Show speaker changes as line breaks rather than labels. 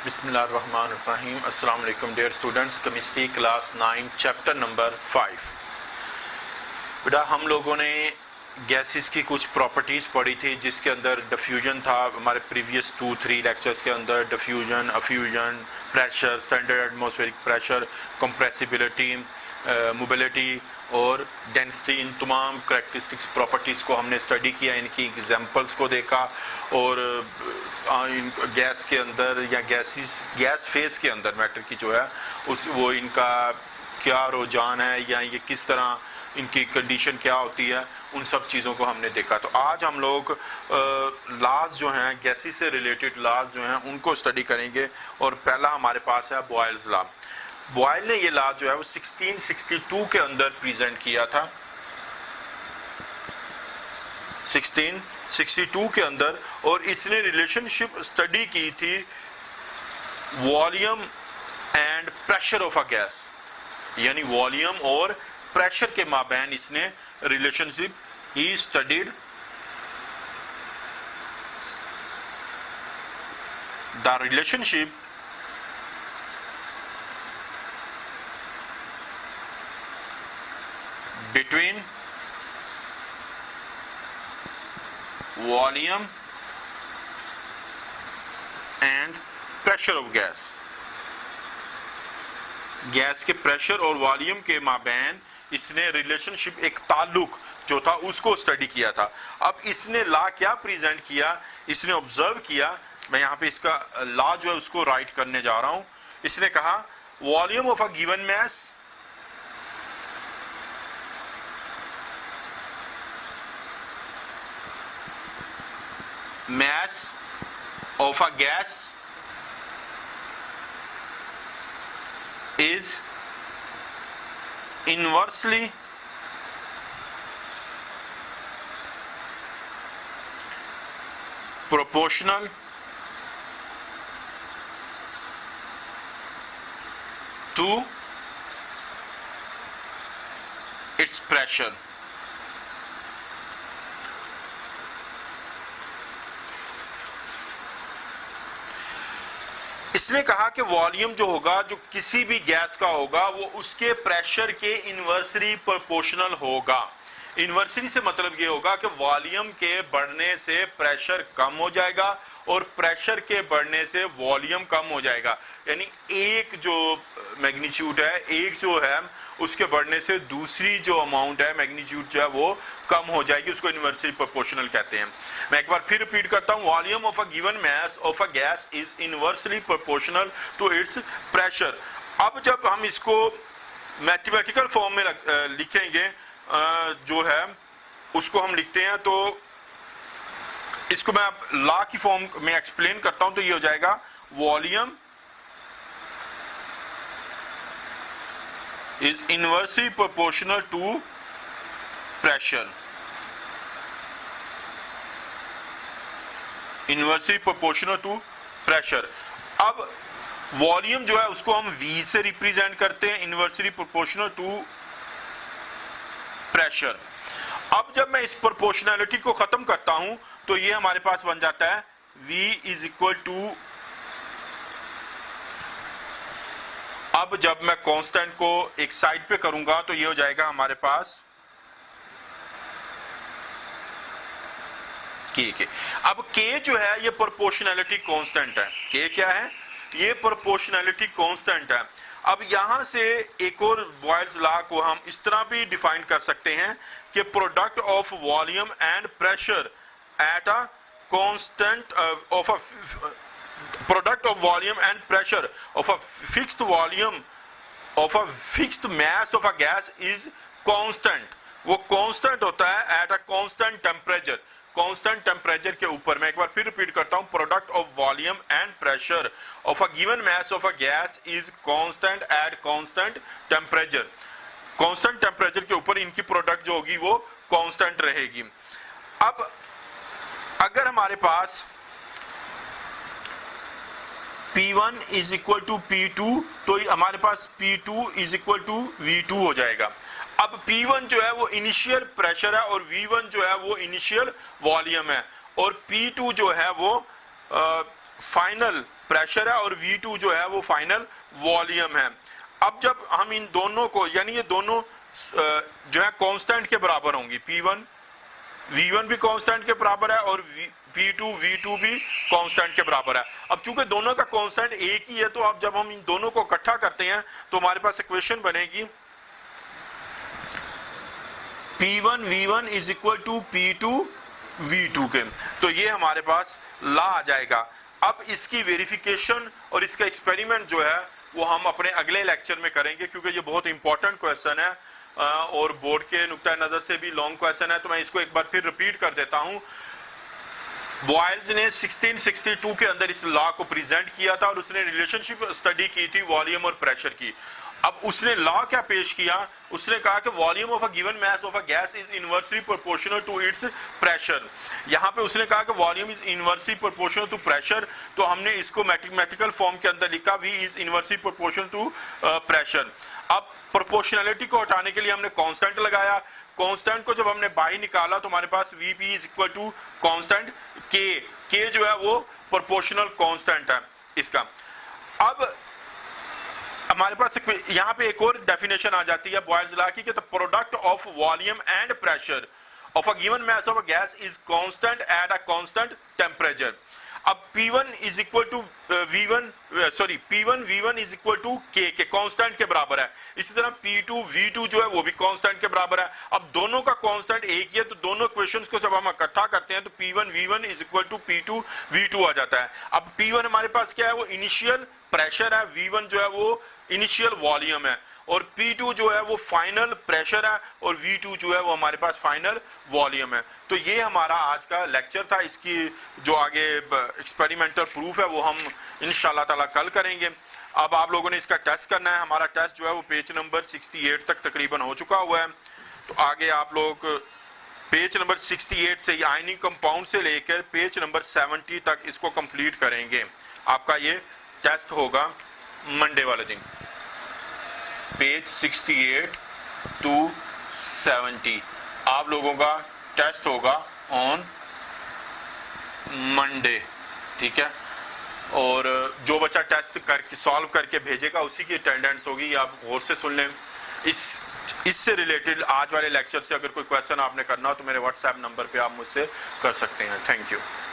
बिस्मिल्लाहिर्रहमानिर्रहीम। अस्सलाम वालेकुम dear students. Chemistry class 9 chapter number 5। बेटा हम लोगों ने गैसेस की कुछ प्रॉपर्टीज़ पढ़ी थी जिसके अंदर डिफ्यूजन था। हमारे प्रीवियस 2-3 लेक्चर्स के अंदर diffusion, effusion, pressure, standard atmospheric pressure, compressibility, mobility और डेंसिटी, इन तमाम करैक्टरिस्टिक्स प्रॉपर्टीज़ को हमने स्टडी किया, इनकी एग्जांपल्स को देखा और गैस के अंदर या गैस फेज के अंदर मैटर की जो है वो इनका क्या रुझान है या ये किस तरह इनकी कंडीशन क्या होती है, उन सब चीज़ों को हमने देखा। तो आज हम लोग लॉज जो हैं, गैसेस से रिलेटेड लॉज जो हैं उनको स्टडी करेंगे। और पहला हमारे पास है बॉयल्स लॉ। बॉयल ने ये लॉ जो है वो 1662 के अंदर प्रेजेंट किया था, 1662 के अंदर। और इसने रिलेशनशिप स्टडी की थी volume and pressure of a gas, यानी वॉल्यूम और प्रेशर के माबैन इसने relationship he studied the relationship between volume and pressure of gas। Gas के प्रेशर और वॉल्यूम के माबैन इसने रिलेशनशिप, एक ताल्लुक जो था उसको स्टडी किया था। अब इसने लॉ क्या प्रेजेंट किया, इसने ऑब्जर्व किया। मैं यहाँ पे इसका लॉ जो है उसको राइट करने जा रहा हूं। इसने कहा volume of a given mass of a gas is inversely proportional to its pressure। इसने कहा कि वॉल्यूम जो होगा, जो किसी भी गैस का होगा, वो उसके प्रेशर के इन्वर्सली प्रोपोर्शनल होगा। इन्वर्सली से मतलब ये होगा कि वॉल्यूम के बढ़ने से प्रेशर कम हो जाएगा और प्रेशर के बढ़ने से वॉल्यूम कम हो जाएगा। यानी एक जो मैग्नीट्यूड है, एक जो है उसके बढ़ने से दूसरी जो अमाउंट है, मैग्नीट्यूड जो है वो कम हो जाएगी। उसको इन्वर्सली प्रोपोर्शनल कहते हैं। मैं एक बार फिर रिपीट करता हूं, volume of a given mass of a gas is inversely proportional to its pressure. अब जब हम इसको मैथमेटिकल फॉर्म में लिखेंगे, जो है उसको हम लिखते हैं, तो इसको मैं अब लॉ की फॉर्म में एक्सप्लेन करता हूं। तो ये हो जाएगा volume is inversely proportional to pressure। inversely proportional to pressure। अब वॉल्यूम जो है उसको हम V से रिप्रेजेंट करते हैं, inversely proportional to pressure। अब जब मैं इस प्रोपोर्शनैलिटी को खत्म करता हूं तो ये हमारे पास बन जाता है V इज इक्वल टू, अब जब मैं कांस्टेंट को एक साइड पे करूंगा तो ये हो जाएगा हमारे पास के। अब के जो है ये प्रोपोर्शनैलिटी कांस्टेंट है। के क्या है? ये प्रोपोर्शनैलिटी कांस्टेंट है। अब यहां से एक और बॉयल्स लॉ को हम इस तरह भी डिफाइन कर सकते हैं कि product of volume and pressure at a constant of a product of volume and pressure of a fixed volume of a fixed mass of a gas is constant। वो constant होता है at a constant temperature, constant temperature के ऊपर। मैं एक बार फिर repeat करता हूं, product of volume and pressure of a given mass of a gas is constant at constant temperature। constant temperature के ऊपर इनकी प्रोडक्ट जो होगी वो constant रहेगी। अब अगर हमारे पास P1 is equal to P2 तो हमारे पास P2 is equal to V2 हो जाएगा। अब P1 जो है वो इनिशियल प्रेशर है और V1 जो है वो इनिशियल वॉल्यूम है और P2 जो है वो फाइनल प्रेशर है और V2 जो है वो फाइनल वॉल्यूम है। अब जब हम इन दोनों को, यानी ये दोनों जो है कांस्टेंट के बराबर होंगी, P1 V1 भी कांस्टेंट के बराबर है और P2 V2 भी कांस्टेंट के बराबर है। अब चूंकि दोनों का कांस्टेंट एक ही है, तो अब जब हम इन दोनों को इकट्ठा करते हैं तो हमारे पास इक्वेशन बनेगी P1 V1 is equal to P2 V2 के। तो ये हमारे पास ला आ जाएगा। अब इसकी वेरिफिकेशन और इसका एक्सपेरिमेंट जो है वो हम अपने अगले लेक्चर में करेंगे, क्योंकि ये बहुत इंपॉर्टेंट क्वेश्चन है और बोर्ड के नुक्ता नजर से भी लॉन्ग क्वेश्चन है। तो मैं इसको एक बार फिर रिपीट कर देता हूं। बॉयल्स ने 1662 के अंदर इस लॉ को प्रेजेंट किया था और उसने रिलेशनशिप स्टडी की थी वॉल्यूम और प्रेशर की। अब उसने लॉ क्या पेश किया, उसने कहा कि volume of a given mass of a gas is inversely proportional to its pressure. यहाँ पे उसने कहा कि volume is inversely proportional to pressure, तो हमने इसको मैथमेटिकल फॉर्म के अंदर लिखा V is inversely proportional to pressure. अब प्रोपोर्शनलिटी को हटाने के लिए हमने कांस्टेंट लगाया। कांस्टेंट को जब हमने बाहर निकाला तो हमारे पास Vp is equal to constant K जो है वो प्रोपोर्शनल कांस्टेंट है इसका। अब हमारे पास यहाँ पे एक और डेफिनेशन आ जाती है बॉयल्स लॉ की, the product of volume and pressure of a given mass of a gas is constant at a constant temperature. अब P1 is equal to P1 V1 is equal to K के constant के बराबर है। इसी तरह P2 V2 जो है वो भी कांस्टेंट के बराबर है। अब दोनों का कांस्टेंट एक ही है, तो दोनों इक्वेशंस को जब हम इकट्ठा करते हैं तो P1 V1 is equal to P2 V2 आ जाता है। अब P1 हमारे पास क्या है, वो इनिशियल प्रेशर है, V1 जो है वो इनिशियल वॉल्यूम है और P2 जो है वो फाइनल प्रेशर है और V2 जो है वो हमारे पास फाइनल वॉल्यूम है। तो ये हमारा आज का लेक्चर था। इसकी जो आगे एक्सपेरिमेंटल प्रूफ है वो हम इंशाल्लाह ताला कल करेंगे। अब आप लोगों ने इसका टेस्ट करना है। हमारा टेस्ट जो है वो पेज नंबर 68 तक तकरीबन हो चुका हुआ है। तो आगे आप लोग पेज नंबर 68 से आयनिक कंपाउंड से लेकर पेज नंबर 70 तक इसको कंप्लीट करेंगे। आपका ये टेस्ट होगा मंडे वाले दिन, पेज 68 टू 70 आप लोगों का टेस्ट होगा ऑन मंडे, ठीक है। और जो बच्चा टेस्ट करके सॉल्व करके भेजेगा उसी की अटेंडेंस होगी। आप गौर से सुन लें। इससे रिलेटेड आज वाले लेक्चर से अगर कोई क्वेश्चन आपने करना हो तो मेरे व्हाट्सएप नंबर पे आप मुझसे कर सकते हैं। Thank you.